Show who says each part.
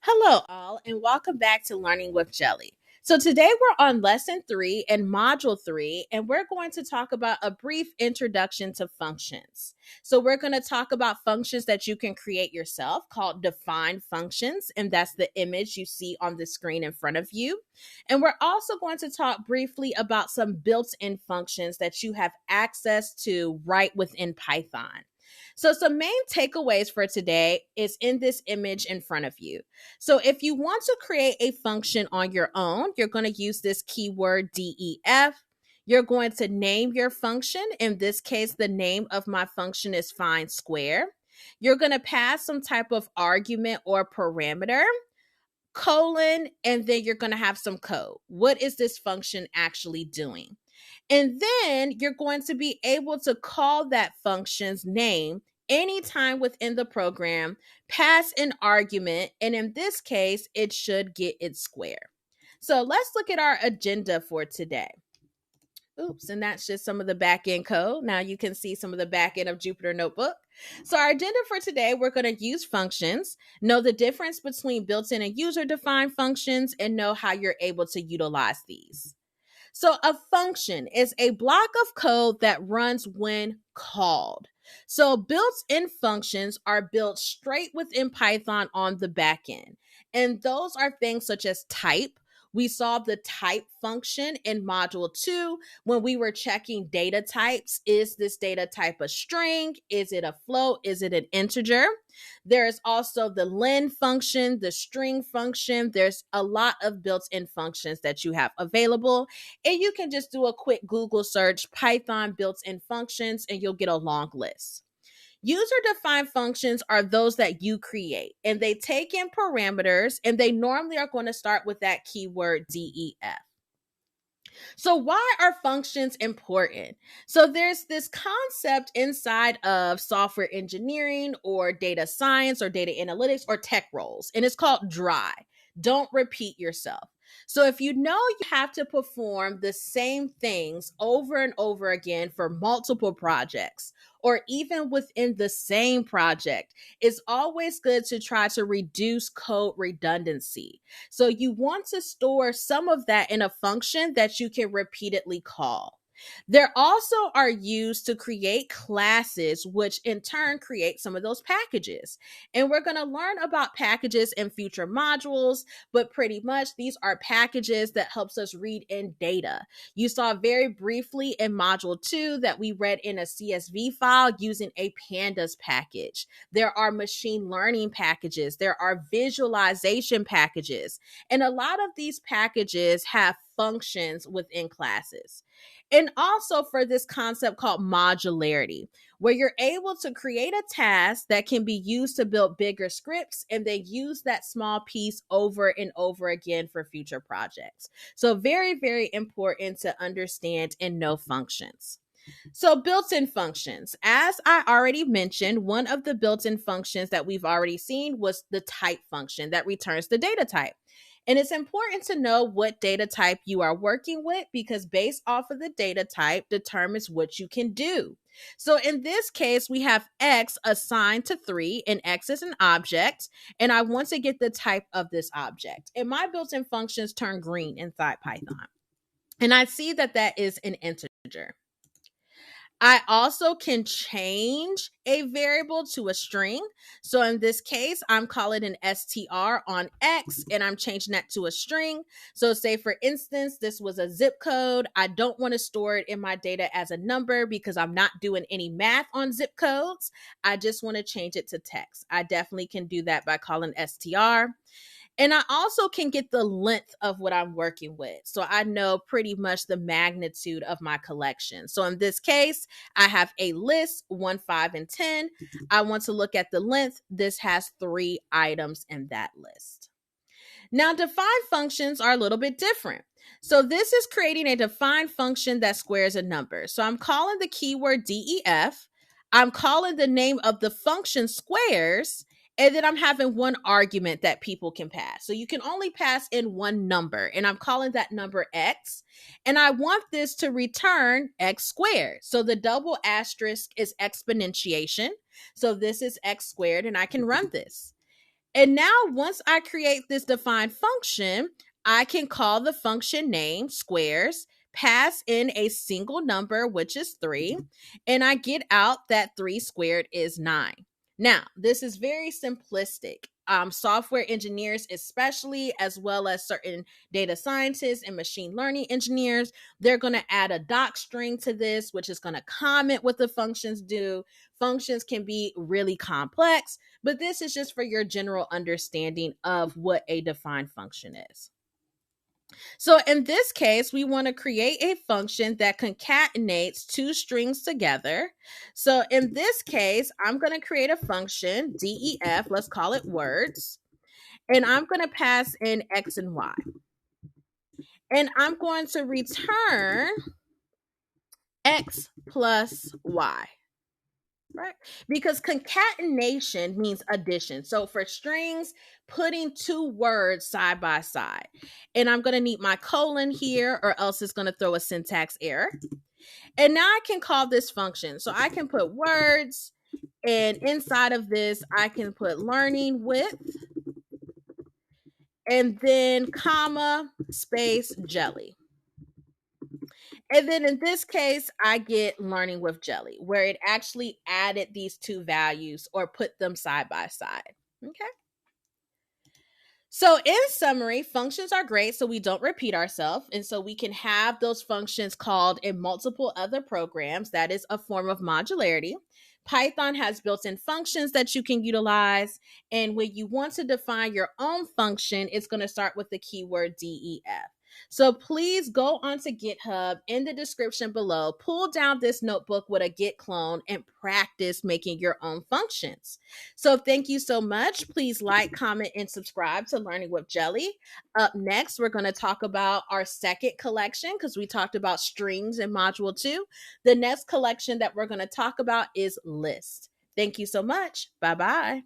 Speaker 1: Hello, all, and welcome back to Learning with Jelly. So, today we're on lesson 3 and module 3, and we're going to talk about a brief introduction to functions. So, we're going to talk about functions that you can create yourself called defined functions, and that's the image you see on the screen in front of you. And we're also going to talk briefly about some built in functions that you have access to right within Python. So, some main takeaways for today is in this image in front of you. So if you want to create a function on your own, you're going to use this keyword def. You're going to name your function. In this case, the name of my function is find square. You're going to pass some type of argument or parameter, colon, and then you're going to have some code. What is this function actually doing? And then you're going to be able to call that function's name anytime within the program, pass an argument, and in this case, it should get its square. So let's look at our agenda for today. Oops, and that's just some of the backend code. Now you can see some of the backend of Jupyter Notebook. So our agenda for today, we're going to use functions, know the difference between built-in and user-defined functions, and know how you're able to utilize these. So a function is a block of code that runs when called. So built-in functions are built straight within Python on the back end. And those are things such as type. We saw the type function in module 2 when we were checking data types. Is this data type a string? Is it a float? Is it an integer? There's also the len function, the string function. There's a lot of built-in functions that you have available. And you can just do a quick Google search, Python built-in functions, and you'll get a long list. User-defined functions are those that you create, and they take in parameters, and they normally are going to start with that keyword def. So why are functions important? So there's this concept inside of software engineering or data science or data analytics or tech roles, and it's called DRY. Don't repeat yourself. So if you know you have to perform the same things over and over again for multiple projects, or even within the same project, it's always good to try to reduce code redundancy. So you want to store some of that in a function that you can repeatedly call. There also are used to create classes, which in turn create some of those packages. And we're going to learn about packages in future modules, but pretty much these are packages that helps us read in data. You saw very briefly in module 2 that we read in a CSV file using a pandas package. There are machine learning packages. There are visualization packages. And a lot of these packages have functions within classes. And also for this concept called modularity, where you're able to create a task that can be used to build bigger scripts and then use that small piece over and over again for future projects. So very, very important to understand and know functions. So built-in functions, as I already mentioned, one of the built-in functions that we've already seen was the type function that returns the data type. And it's important to know what data type you are working with because based off of the data type determines what you can do. So in this case, we have X assigned to 3 and X is an object. And I want to get the type of this object. And my built-in functions turn green inside Python. And I see that that is an integer. I also can change a variable to a string. So in this case, I'm calling an str on X and I'm changing that to a string. So say for instance, this was a zip code. I don't want to store it in my data as a number because I'm not doing any math on zip codes. I just want to change it to text. I definitely can do that by calling str. And I also can get the length of what I'm working with. So I know pretty much the magnitude of my collection. So in this case, I have a list 1, 5, and 10. I want to look at the length. This has 3 items in that list. Now, defined functions are a little bit different. So this is creating a defined function that squares a number. So I'm calling the keyword def. I'm calling the name of the function squares. And then I'm having one argument that people can pass. So you can only pass in one number. And I'm calling that number X. And I want this to return X squared. So the double asterisk is exponentiation. So this is X squared and I can run this. And now once I create this defined function, I can call the function name squares, pass in a single number, which is 3, and I get out that 3 squared is 9. Now, this is very simplistic. Software engineers, especially, as well as certain data scientists and machine learning engineers, they're going to add a doc string to this, which is going to comment what the functions do. Functions can be really complex, but this is just for your general understanding of what a defined function is. So in this case, we want to create a function that concatenates two strings together. So in this case, I'm going to create a function, def, let's call it words, and I'm going to pass in x and y. And I'm going to return x plus y. Right? Because concatenation means addition. So for strings, putting two words side by side. And I'm going to need my colon here, or else it's going to throw a syntax error. And now I can call this function. So I can put words, and inside of this, I can put learning with, and then comma, space, jelly. And then in this case, I get learning with jelly, where it actually added these two values or put them side by side. Okay. So in summary, functions are great so we don't repeat ourselves. And so we can have those functions called in multiple other programs. That is a form of modularity. Python has built-in functions that you can utilize. And when you want to define your own function, it's going to start with the keyword DEF. So please go onto GitHub in the description below, pull down this notebook with a Git clone, and practice making your own functions. So thank you so much. Please like, comment, and subscribe to Learning with Jelly. Up next, we're going to talk about our second collection because we talked about strings in Module 2. The next collection that we're going to talk about is list. Thank you so much. Bye-bye.